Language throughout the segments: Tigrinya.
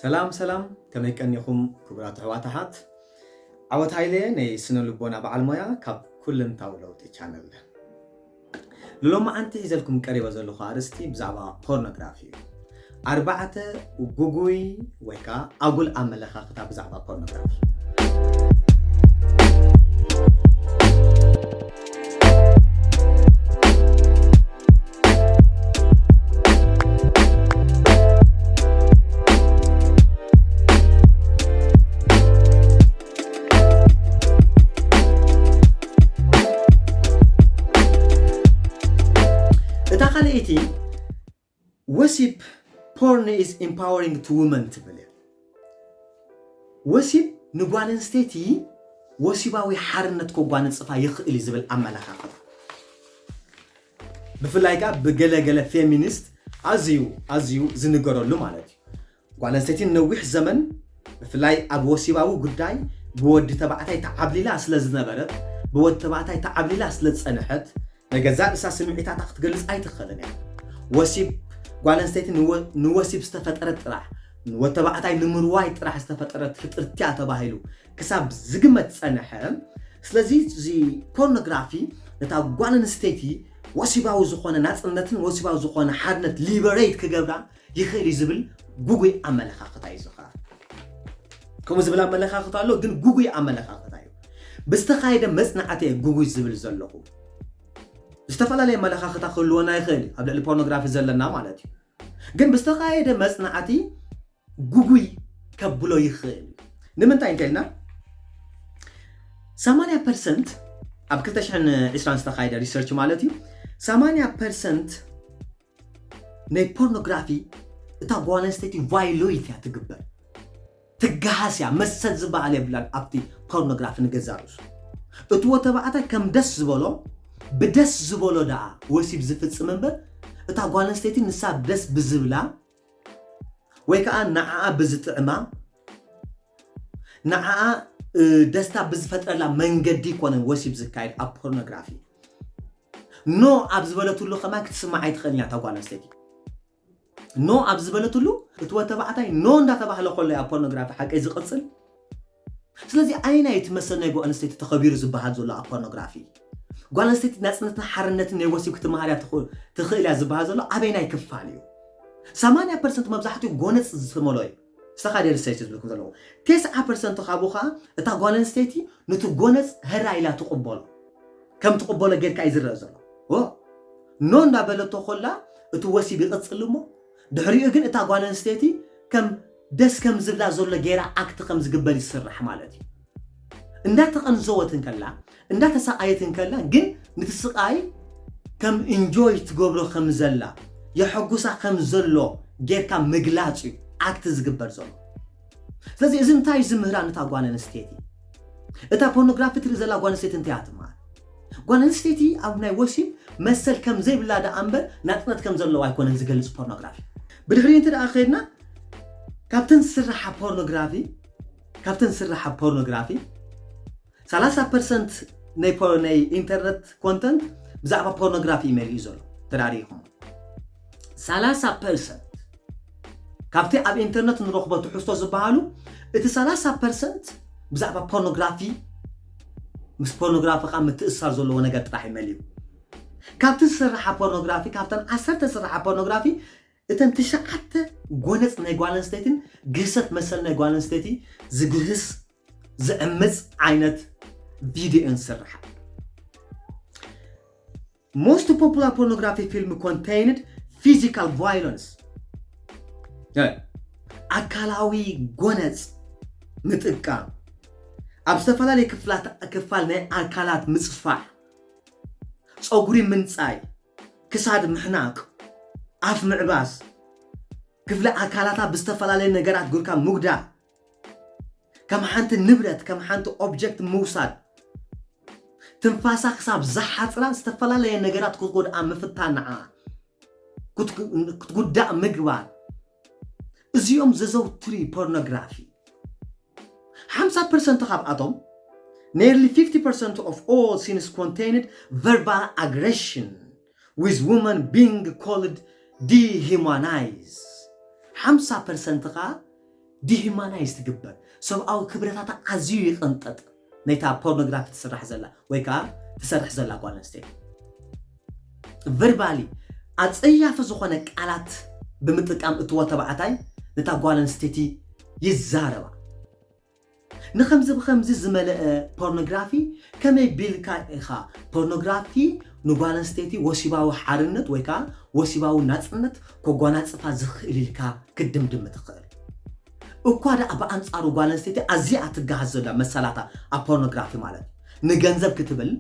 ሰላም ከመይ ቀኒኹም ክቡራት ኣሕዋታት ዓወት ሃይለ ናይ ስነ ልቦና በዓል ሞያ ካብ ኩልንታው ለውጢ ቻነል ልሎማ ኣንቲ ሒዘልኩም ቀሪበ ዘለኹ ኣርስቲ ብዛዕባ ፖርኖግራፊ እዩ ኣርባዕተ ጉጉይ ወይ ከዓ ኣጉል ኣመለኻኽታ ብዛዕባ ፖርኖግራፊ ወሲብ porn is empowering to women ትብል ወሲብ ንጓል ኣንስተይቲ ወሲባዊ ሓርነት ከጓንጽፋ ይኽእል ዝብል ኣመለኻኽታ ብፍላይ ከዓ ብገለገለ ፌሚኒስት ኣዝዩ ዝንገረሉ ማለት እዩ ጓል ኣንስተይቲ ነዊሕ ዘመን ብፍላይ ኣብ ወሲባዊ ጉዳይ ብወዲ ተባዕታይ ተዓብሊላ ስለ ዝነበረት ብወዲ ተባዕታይ ተዓብሊላ ስለ ዝጸንሐት ነገዛ እሳ ስምዒታታ ክትገልጽ ኣይትኽእልን እያ ወሲብ ጓል ኣንስተይቲ ንወሲብ ዝተፈጠረት ጥራሕ ወተባዕታይ ንምርዋይ ጥራሕ ዝተፈጠረት ፍጥርትያ ተባሂሉ ክሳብ ዝግመት ጸንሐ ስለዚ እዚ ፖርኖግራፊ ነታ ጓል ኣንስተይቲ ወሲባዊ ዝኾነ ናጽነትን ወሲባዊ ዝኾነ ሓድነት ሊበሬት ክገብራ ይኽእል ዝብል ጉጉይ ኣመለኻኽታ እዩ ዝኻ ከምኡ ዝብል ኣመለኻኽታ ኣሎ ግን ጉጉይ ኣመለኻኽታ እዩ ብዝተኻየደ መጽናዕቲ ጉጉይ ዝብል ዘለኹ ዝተፈላለዩ ኣመለኻኽታ ክህልወና ይኽእል ኣብ ልዕሊ ፖርኖግራፊ ዘለና ማለት እዩ ግን ብዝተኻየደ መጽናዕቲ ጉጉይ ከብሎ ይኽእል ንምንታይ እንተልና 80% ኣብ 2020 ዝተኻየደ ሪሰርች ማለት እዩ 80% ናይ ፖርኖግራፊ እታ ጓል ኣንስተይቲ ቫዮሌት እያ ትግበር ትገሃስ እያ መሰል ዝበሃል የብላን ኣብቲ ፖርኖግራፊ ንገዛርሱ እቲ ወተባዕታይ ከም ደስ ዝበሎ ብደስ ዝበሎ ደኣ ወሲብ ዝፍጽም እምበር እታ ጓል ኣንስተይቲ ንሳ ደስ ብዝብላ ወይ ከዓ ንዓኣ ብዝጥዕማ ንዓኣ ደስታ ብዝፈጥረላ መንገዲ ኮነ ወሲብ ዝካየድ ኣብ ፖርኖግራፊ ኖ ኣብ ዝበለትሉ ከማይ ክትስማዕ ኣይትኽእልኛ እታ ጓል ኣንስተይቲ ኖ ኣብ ዝበለትሉ እቲ ወተባዕታይ ኖ እንዳተባህለ ከሎ ኣብ ፖርኖግራፊ ሓቀይ ዝቕጽል ስለዚ ኣይናይ ትመሰል ናይ ጓል ኣንስተይቲ ተኸቢሩ ዝበሃል ዘሎ ኣብ ፖርኖግራፊ ጓል ኣንስተይቲ ናጽነትን ሓርነትን ናይ ወሲብ ክትመሃርያ ትኽእል እያ ዝበሃል ዘሎ ኣበይናይ ክፋል እዩ 80% መብዛሕትኡ ጎነፅ ዝመልኦ እዩ ዝተኻደ ሪሰርች ዝብልኩም ዘለዎ 90% ካብኡ ከዓ እታ ጓል ኣንስተይቲ ነቲ ጎነፅ ህራ ኢላ ትቕበሎ ከም ትቕበሎ ጌርካ እዩ ዝረአ ዘሎ ኖ እንዳበለቶ ኮላ እቲ ወሲብ ይቕጽል እሞ ድሕሪኡ ግን እታ ጓል ኣንስተይቲ ከም ደስ ከም ዝብላ ዘሎ ጌራ ኣክቲ ከም ዝግበር ይስራሕ ማለት እዩ እንዳተቐንዘወትን ከላ እንዳተሰቃየትን ከላ ግን ንትስቃይ ከም ኢንጆይ ትገብሮ ከም ዘላ የሐጉሳ ከም ዘሎ ጌርካ ምግላጽ ኣክቲ ዝግበር ዘሎ ስለዚ እዚ እንታይ ዝምህራ ነታ ጓል ኣንስተይቲ እታ ፖርኖግራፊ ትርኢ ዘላ ጓል ኣንስተይቲ እንታይ ኣትማር ጓል ኣንስተይቲ ኣብ ናይ ወሲብ መሰል ከም ዘይብላ ዳ ኣምበር ናጽነት ከም ዘለዎ ኣይኮነን ዝገልጽ ፖርኖግራፊ ብድሕሪ እንት ደኣ ኸይድና ካብተን ስራሓ ፖርኖግራፊ 30% ናይ ኢንተርኔት ኮንተንት ብዛዕባ ፖርኖግራፊ ይመልኡ ዘሎ ተራሪኹም 30% ካብቲ ኣብ ኢንተርኔት ንረኽቦ ትሕዝቶ ዝበሃሉ እቲ 30% ብዛዕባ ፖርኖግራፊ ምስ ፖርኖግራፊ ከዓ ምትእስሳር ዘለዎ ነገር ጥራሕ ይመልኡ ካብቲ ዝስራሕ ፖርኖግራፊ ካብተን 10 ዝስራሕ ፖርኖግራፊ እተን 9 ጎነፅ ናይ ጓል ኣንስተይትን ግህሰት መሰል ናይ ጓል ኣንስተይቲ ዝግህስ ዝዕምፅ ዓይነት ቪዲዮ እንስራሕ Most popular pornography film contained physical violence ኣካላዊ ጎነፅ ምጥቃም ኣብ ዝተፈላለዩ ክፋል ናይ ኣካላት ምጽፋሕ ፀጉሪ ምንጻይ ክሳድ ምሕናቅ ኣፍ ምዕባስ ክፍለ ኣካላታ ብዝተፈላለዩ ነገራት ጉርካ ሙግዳእ ከም ሓንቲ ንብረት ከም ሓንቲ ኦብጀክት ምውሳድ ትንፋሳ ክሳብ ዝሓፅራ ዝተፈላለዩ ነገራት ክትጎድኣ ምፍታን ንዓ ክትጉዳእ ምግባር እዚኦም ዘዘውትሪ ፖርኖግራፊ 50% ካብኣቶም nearly 50% of all scenes contained verbal aggression with women being called dehumanized 50% ዲሂማናይዝ ትግበር ሰብኣዊ ክብረታታ ኣዝዩ ይቕንጠጥ ነታ ፖርኖግራፊ ትስራሕ ዘላ ወይ ከዓ ትሰርሕ ዘላ ጓል ኣንስተይቲ ቨርባሊ ኣጸያፊ ዝኾነ ቃላት ብምጥቃም እትወ ተባዕታይ ነታ ጓል ኣንስተይቲ ይዛረባ ንኸምዚ ብኸምዚ ዝመልአ ፖርኖግራፊ ከመይ ቢልካ ኢኻ ፖርኖግራፊ ንጓል ኣንስተይቲ ወሲባዊ ሓርነት ወይ ከዓ ወሲባዊ ናጽነት ከጓናጽፋ ዝኽእል ኢልካ ክድምድም ትኽእል እኳ ደኣ ብኣንጻሩ ጓል ኣንስተይቲ ኣዝያ ትጋሃዝ ዘላ መሰላታ ኣብ ፖርኖግራፊ ማለት ንገንዘብ ክትብል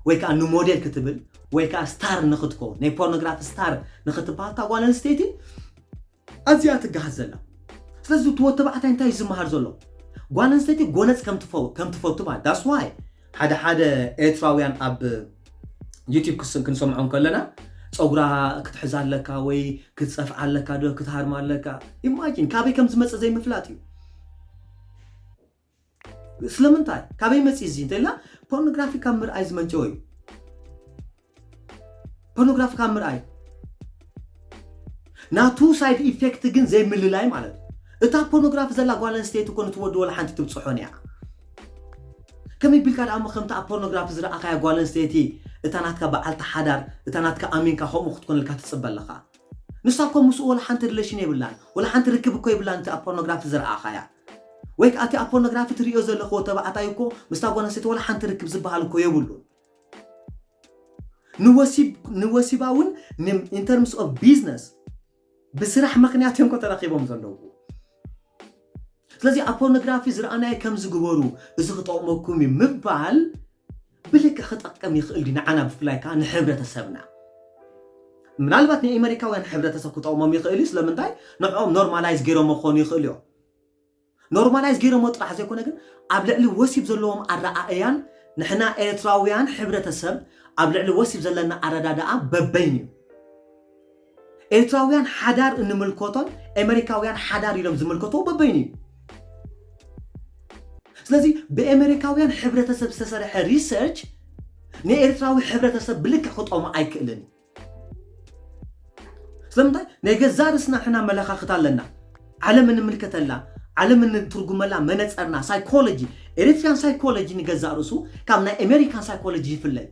ወይ ከዓ ንሞዴል ክትብል ወይ ከዓ ስታር ንኽትኮን ናይ ፖርኖግራፊ ስታር ንኽትበሃል እታ ጓል ኣንስተይቲ ኣዝያ ትጋሃዝ ዘላ ስለዚ እትወ ተባዕታይ እንታይ ዝመሃር ዘሎ ጓል ኣንስተይቲ ጎነፅ ከም ትፈቱ ማለት ዳስ ዋይ ሓደ ኤርትራውያን ኣብ ዩቲዩብ ክንሰምዖም ከለና ፀጉራ ክትሕዛ ኣለካ ወይ ክትፀፍዓ ኣለካ ዶ ክትሃርማ ኣለካ ኢማጂን ካበይ ከም ዝመፅእ ዘይምፍላጥ እዩ ስለምንታይ ካበይ መፅእ እዚ እንተኢልና ፖርኖግራፊ ካብ ምርኣይ ዝመንጨው እዩ ፖርኖግራፊ ካብ ምርኣይ ናቱ ሳይድ ኢፌክት ግን ዘይምልላይ ማለት እታ ፖርኖግራፊ ዘላ ጓል ኣንስተይቲ ኮነ ትወድ ወላ ሓንቲ ትብፅሖን እያ ከመይ ቢልካ ደኣ ከምታ ኣብ ፖርኖግራፊ ዝረኣኻያ ጓል ኣንስተይቲ እታ ናትካ በዓልቲ ሓዳር እታ ናትካ ኣሚንካ ከምኡ ክትኮንልካ ትፅበለኻ ንሳ እኮ ምስኡ ወላ ሓንቲ ሪሌሽን የብላን ወላ ሓንቲ ርክብ እኮ የብላን እቲ ኣብ ፖርኖግራፊ ዝረኣኻያ ወይ ከዓ እቲ ኣብ ፖርኖግራፊ ትሪኦ ዘለኹ ተባዕታይ እኮ ምስታ ጓል ኣንስተይቲ ወላ ሓንቲ ርክብ ዝበሃል እኮ የብሉን ንወሲባውን ኢን ተርምስ ኦፍ ቢዝነስ ብስራሕ ምክንያት እዮም ተረኺቦም ዘለዉ ስለዚ ኣብ ፖርኖግራፊ ዝረኣናየ ከም ዝግበሩ እዚ ክጠቕመኩም ምባል ብልክ ክጠቅም ይኽእል ዲ ንዓና ብፍላይ ከዓ ንሕብረተሰብና ምናልባት ንኣሜሪካውያን ሕብረተሰብ ክጠቕሞም ይኽእል እዩ ስለምንታይ ንዕኦም ኖርማላይዝ ገይሮም ክኾኑ ይኽእል እዮም ኖርማላይዝ ገይሮም ጥራሕ ዘይኮነ ግን ኣብ ልዕሊ ወሲብ ዘለዎም ኣረኣእያን ንሕና ኤርትራውያን ሕብረተሰብ ኣብ ልዕሊ ወሲብ ዘለና ኣረዳድኣ በበይን እዩ ኤርትራውያን ሓዳር እንምልከቶን ኣሜሪካውያን ሓዳር ኢሎም ዝምልከትዎ በበይን እዩ ስለዚ ብኣሜሪካውያን ሕብረተሰብ ዝተሰርሐ ሪሰርች ንኤርትራዊ ሕብረተሰብ ብልክዕ ክጠቕሞ ኣይክእልን ስለምንታይ ናይ ገዛ ርስና ሕና መለኻኽት ኣለና ዓለም እንምልከተላ ዓለም እንትርጉመላ መነፀርና ሳይኮሎጂ ኤሪትሪያን ሳይኮሎጂ ንገዛ ርእሱ ካብ ናይ ኣሜሪካን ሳይኮሎጂ ይፍለይ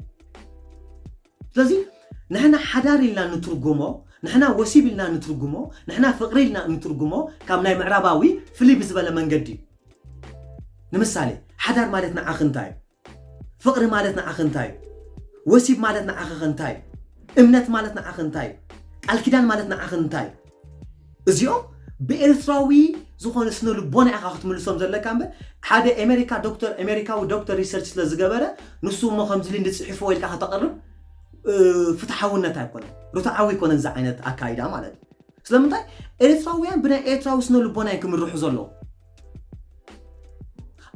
ስለዚ ንሕና ሓዳር ኢልና ንትርጉሞ ንሕና ወሲብ ኢልና ንትርጉሞ ንሕና ፍቕሪ ኢልና ንትርጉሞ ካብ ናይ ምዕራባዊ ፍልይ ብዝበለ መንገዲ ንምሳሌ ሓዳር ማለት ንዓኽ እንታይ ፍቕሪ ማለት ንዓኽ እንታይ ወሲብ ማለት ንዓኽ እንታይ እምነት ማለት ንዓኽ እንታይ ቃል ኪዳን ማለት ንዓኽ እንታይ እዚኦም ብኤርትራዊ ዝኾነ ስነ ልቦና ኢኻ ክትምልሶም ዘለካ እምበር ሓደ ኣሜሪካዊ ዶክተር ሪሰርች ስለዝገበረ ንሱ እሞ ከምዚ ኢሉ እንድፅሒፎ ኢልካ ከተቕርብ ፍትሓውነት ኣይኮነን ርቱዓዊ ይኮነን እዚ ዓይነት ኣካይዳ ማለት እዩ ስለምንታይ ኤርትራውያን ብናይ ኤርትራዊ ስነ ልቦና ክምርሑ ዘለዉ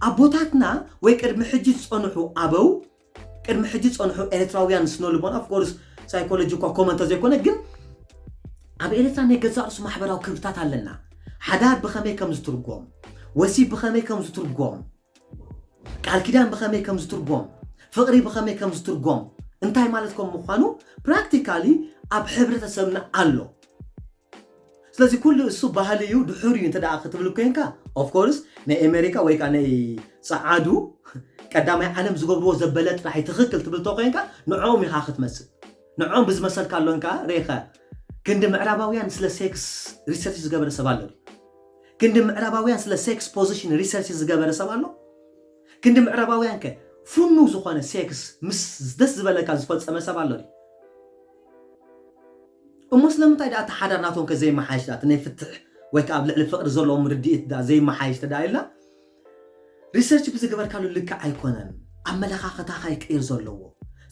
ኣቦታትና ወይ ቅድሚ ሕጂ ዝፀንሑ ኣበው ቅድሚ ሕጂ ዝፀንሑ ኤርትራውያን ስነ ልቦና ኦፍኮርስ ሳይኮሎጂ እኳ ኮመንተ ዘይኮነ ግን ኣብ ኤርትራ ናይ ገዛ ርእሱ ማሕበራዊ ክብርታት ኣለና ሓዳር ብኸመይ ከም ዝትርጎም ወሲብ ብኸመይ ከም ዝትርጎም ቃል ኪዳን ብኸመይ ከም ዝትርጎም ፍቕሪ ብኸመይ ከም ዝትርጎም እንታይ ማለት ከም ምዃኑ ፕራክቲካሊ ኣብ ሕብረተሰብና ኣሎ ስለዚ ኩሉ እሱ ባህሊ እዩ ድሑር እዩ እንተደኣ ክትብል ኮይንካ ኦፍኮርስ ናይ ኣሜሪካ ወይ ከዓ ናይ ፀዓዱ ቀዳማይ ዓለም ዝገብርዎ ዘበለ ጥራይ ትኽክል ትብል ኮይንካ ንዕኦም ኢኻ ክትመስል ንዕኦም ብዝመሰልካ ኣሎንካ ርኢኻ ክንዲ ምዕራባውያን ስለ ሴክስ ሪሰርች ዝገበረ ሰብ ኣሎ ክንዲ ምዕራባውያን ስለ ሴክስ ፖዚሽን ሪሰርች ዝገበረ ሰብ ኣሎ ክንዲ ምዕራባውያን ከ ፍኑ ዝኾነ ሴክስ ምስ ደስ ዝበለካ ዝፈፀመ ሰብ ኣሎ እሞ ስለምንታይ ደኣ ተሓዳር ናቶም ከዘይመሓይሽ ዳ ናይ ፍትሕ ወይ ከዓ ኣብ ልዕሊ ፍቕሪ ዘለዎም ርድኢት ዳ ዘይመሓይሽ ተዳ ኢልና ሪሰርች ብዝገበርካሉ ልክዕ ኣይኮነን ኣመለኻኽታኻ ይቅይር ዘለዎ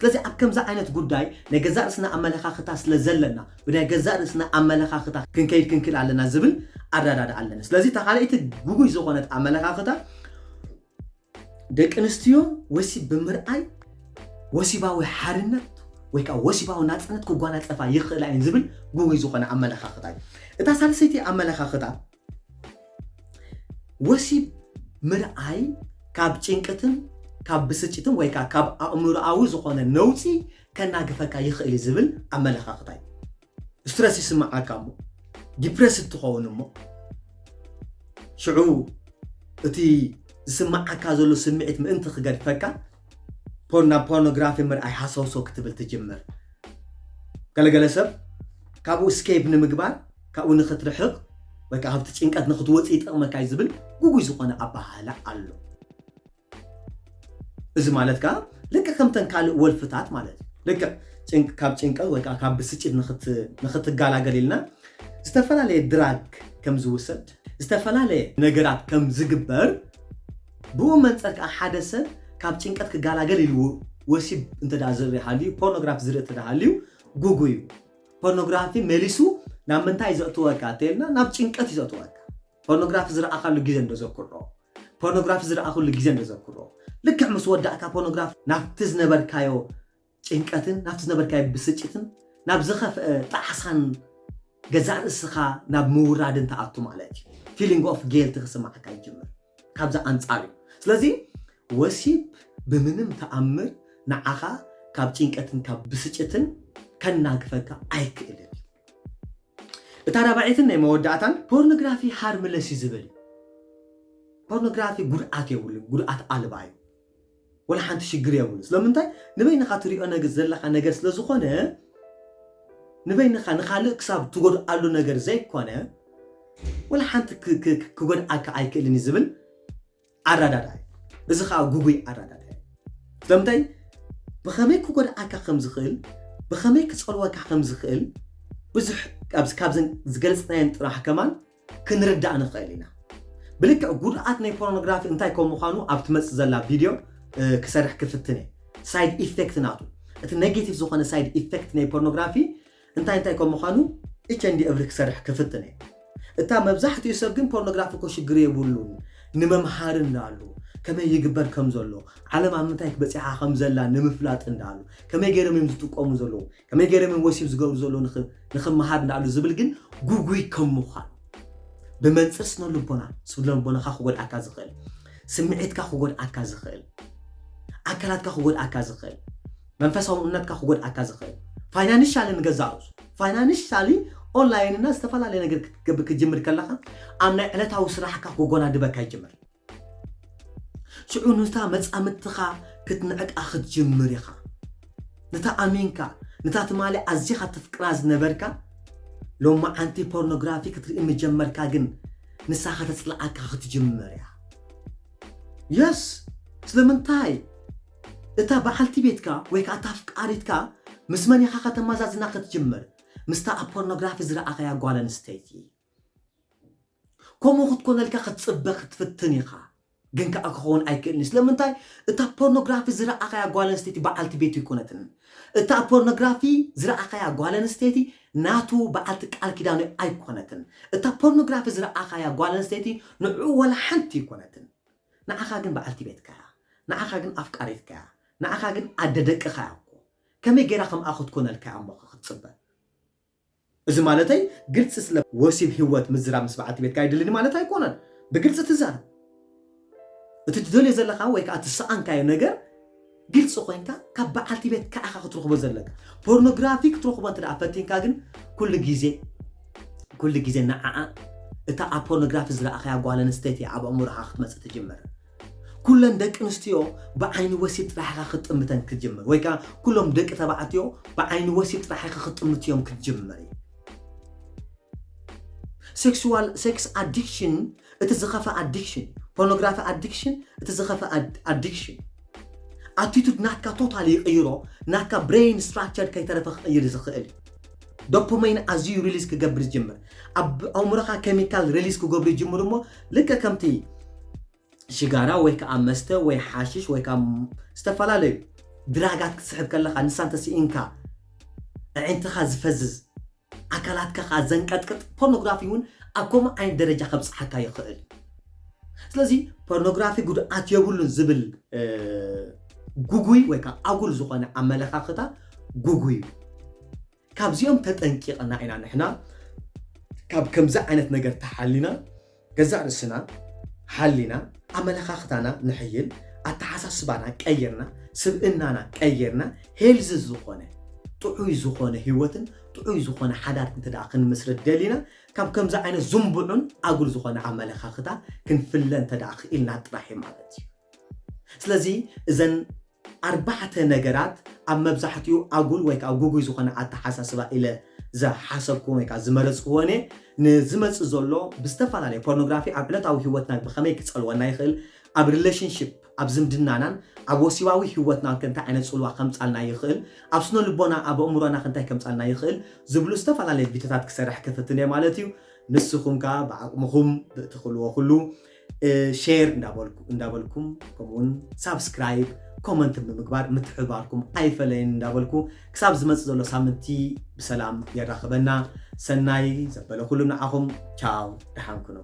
ስለዚ ኣብ ከምዛ ዓይነት ጉዳይ ናይ ገዛ ርእስና ኣመለኻኽታ ስለ ዘለና ብናይ ገዛ ርእስና ኣመለኻኽታ ክንክል ኣለና ዝብል ኣረዳዳ ኣለና ስለዚ ተኻልኢቲ ጉጉይ ዝኾነት ኣመለኻኽታ ደቂ ኣንስትዮ ወሲብ ብምርኣይ ወሲባዊ ሓርነት ወይ ከዓ ወሲባዊ ናጽነት ክጓናጸፋ ይኽእላ እየን ዝብል ጉጉይ ዝኾነ ኣመለኻኽታ እዩ እታ ሳልሰይቲ ኣመለኻኽታ ወሲብ ምርኣይ ካብ ጭንቀትን ካብ ብስጭትን ወይ ከዓ ካብ ኣእምሮኣዊ ዝኾነ ነውፂ ከናግፈካ ይኽእል ዝብል ኣመለኻኽታ እዩ ስትረስ ይስማዓካ እሞ ዲፕረስ ትኸውን እሞ شعو اتي سمعك زلو سمعت من انت خقد فكا بورنوغرافي مرأي حاسوسو كتبل تجمر قال سب كابو اسكيب نمقبار كابو نخترحق وكا هبت تشنكات نخطوات يتقمك عايزبل قوقو يزقونا أباها علو إذا مالتك لك كم تنكال والفتات مالت لك تشنك كاب تشنكال وكا كاب بسيطة نخط قالا قليلنا استفلا لي دراك كم زوسد استفلا لي نقرات كم زقبر بو منتك حادثة كاب تشنكات كقالا قليل وسيب انت دا زري حاليو بورنوغراف زري انت دا حاليو قوقويو بورنوغرافي ميليسو نام منتا يزقتوكا تيلنا ناب تشنكات يزقتوكا بورنوغراف زري أخالو جيزن دزوكرو بورنوغراف زري أخالو جيزن دزوكرو لك عمس ودعك بورنوغراف نافتز نبركايو تشنكاتن نافتز نبركايو بسجتن ناب زخف طحسان جزار السخا ناب مورادن تاعتو مالتي feeling of guilt تخسمعك يجمر كابزا أنصاري سلازي وسيب بمنم تأمر نعاها كاب تشنكاتن كاب بسجتن كان ناقفكا أيكيلن بترابعيتن مودعتن بورنوغرافي هارملس يزبل بورنوغرافي قرآت يقول قرآت ألباي ولا حنت شجري يقول لما أنت نبين خاطري أنا جزل لك أنا جالس لزخانة نبين نخلق كسب تقول ألو نجر زي كونه ولا حنت كقول أك اللي نزبل عراداي إذا خا جوجي عراداي لما أنت بخميك كقول أك خمس خيل بخميك تسأل وك خمس خيل بزح كابزن زجلسنا راح كمان كنرد عن خيلنا بلك قرآت ناي بورنوغرافي انتاي كون مخانو ابتمص زلا فيديو كسرح كفتني سايد ايفكت ناتو ات نيجاتيف زوخنا سايد ايفكت ناي بورنوغرافي انتاي كون مخانو ايش عندي ابرك سرح كفتني اتا مبزحت يسب جن بورنوغرافي كو شجري يبولون نممحار እንዳሉ كما يجبر كم زلو على ما منتايك بصيحه خم زلا نمفلاط እንዳሉ كما يجرم يمزتقوم زلو كما يجرم وسيب زغور زلو نخمحار እንዳሉ ዝብል ግን ጉጉይ ከም مخان بمنصر سنو لبونا سبل لبونا خا خغد اكا زخيل سمعتك خغد اكا زخيل اكلاتك خغد اكا زخيل منفساونتك خغد اكا زخيل فاينانشال نغزاوس فاينانشالي اونلاين እና استفاله ነገር ከብክ ጅምር ከላኻ አምና ዕለታው ስራሕካ ጎጎና ድበካ ይጅምር ሽዑኑታ መጻምትኻ ክትንዕቅ አኽት ጅምር ኢኻ ነታ አሚንካ ነታ ተማሊ አዚኻ ተፍቅራ ዝነበርካ لما أنتي بورنوغرافي كتري مجمر كاجن نساخة تطلعك ختجمر يا يس سلمنتاي إتا بحالتي بيتكا ويك أتافك أريتكا مسماني خاخة مازازنا ختجمر مستا بورنوغرافي زرعاقا يا قوالا نستيتي كومو ختكون لك ختصبخ تفتني خا جنك أكخون أيكلنس لمنتاي إتا بورنوغرافي زرعاقا يا قوالا نستيتي بحالتي بيتو يكونتن إتا بورنوغرافي زرعاقا يا قوالا نستيتي ناتو بعلتك الكيدانو أيكونتن إتا بورنوغرافي زرعاقا يا قوالا نستيتي نعو ولا حنتي يكونتن نعاقا جن بعلتي بيتكا نعاقا جن أفكاريتكا نعاقا جن أددك خايقو كمي جيراخم أخد كون الكعام بخا ختصبه إذا مالتي قلت سسلب وسيب هوات مزرع مسبعاتي بيتكا يدلني مالتي يكونن بقلت تزار تتدولي زلقا ويك أتسعان كاي نجر قلت سوخينكا كبعالتي بيتكا أخا تروخ بزلقا بورنوغرافيك تروخ بانت رعفتين كاغن كل جيزي نعاء إتا بورنوغرافي زرع أخي أقوالا نستيتي عبا أمورها خطمة ستجمر كلن دك نستيو بعين وسيط راح خط أمتن كتجمر ويكا كلهم دك تبعتيو بعين وسيط راح خط أمتيوم كتجمري sex addiction اتزخف addiction pornography addiction اتزخف addiction attitude ناكا totally يغيرو ناكا brain structure كي ترفخ يرزخيل دوبامين ازيو ريليس كجبر جمر عمرها كيميكال ريليس كجبر جمر مو لك كمتي شجارة ويكا أمسته وي حاشش ويكا استفلالي دراجات كسحب كلها نسان تسي إنكا أنت خاز فزز أكلاتك خازن كتكت بورنوغرافيون أكوم عين درجة خمس حكاية خيل سلازي بورنوغرافي قد أتيابولن زبل جوجوي ويكا أقول زخانة عمالة خاختا جوجوي كابزيوم تتنكيق أنا عنا نحنا كاب كمزع عنت نجر تحلينا جزع السنة حلينا عمل خاختنا نحيل أتحسس بنا كيرنا سبقنا كيرنا هيلز الزخونة ጥዑይ ዝኾነ ህይወትን ጥዑይ ዝኾነ ሓዳር እንተዳ ክንመስረት ደሊና ካብ ከምዛ ዓይነት ዝምብዑን ኣጉል ዝኾነ ኣመለኻኽታ ክንፍለ እንተዳ ክኢልና ጥራሕ ማለት እዩ ስለዚ እዘን ኣርባዕተ ነገራት ኣብ መብዛሕትኡ ኣጉል ወይ ከዓ ጉጉይ ዝኾነ ኣተሓሳስባ ኢለ ዝሓሰብኩም ወይ ከዓ ዝመረፅክዎነ ንዝመፅእ ዘሎ ብዝተፈላለየ ፖርኖግራፊ ኣብ ዕለታዊ ህይወትና ብኸመይ ክፀልወና ይኽእል ኣብ ሪሌሽንሽፕ ኣብ ዝምድናናን ኣብ ወሲባዊ ህይወትና እንታይ ዓይነት ፅልዋ ከምፃልና ይኽእል ኣብ ስነ ልቦና ኣብ ኣእምሮና እንታይ ከምፃልና ይኽእል ዝብሉ ዝተፈላለዩ ቪድዮታት ክሰርሕ ክፍትን እየ ማለት እዩ ንስኹም ከዓ ብዓቅምኹም ብእትኽእልዎ ኩሉ ሼር እንዳበልኩም ከምኡውን ሳብስክራይብ ኮመንት ብምግባር ምትሕባርኩም ኣይፈለይን እንዳበልኩ ክሳብ ዝመፅእ ዘሎ ሳምንቲ ብሰላም የራኽበና ሰናይ ዘበለ ኩሉ ንዓኹም ቻው ደሓን ኩኑ